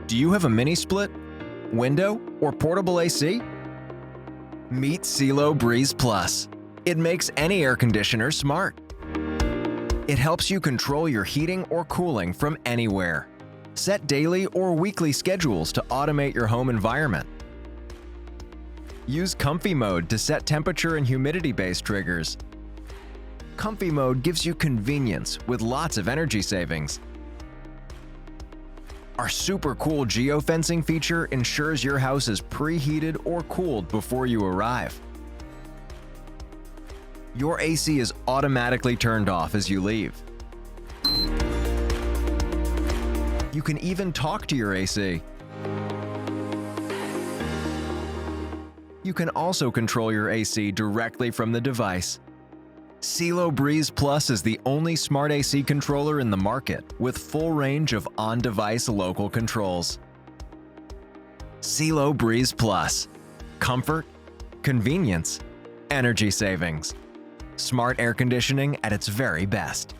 Do you have a mini split, window, or portable AC? Meet Cielo Breez Plus. It makes any air conditioner smart. It helps you control your heating or cooling from anywhere. Set daily or weekly schedules to automate your home environment. Use Comfy Mode to set temperature and humidity-based triggers. Comfy Mode gives you convenience with lots of energy savings. Our super cool geofencing feature ensures your house is preheated or cooled before you arrive. Your AC is automatically turned off as you leave. You can even talk to your AC. You can also control your AC directly from the device. Cielo Breez Plus is the only smart AC controller in the market with full range of on-device local controls. Cielo Breez Plus. Comfort, convenience, energy savings. Smart air conditioning at its very best.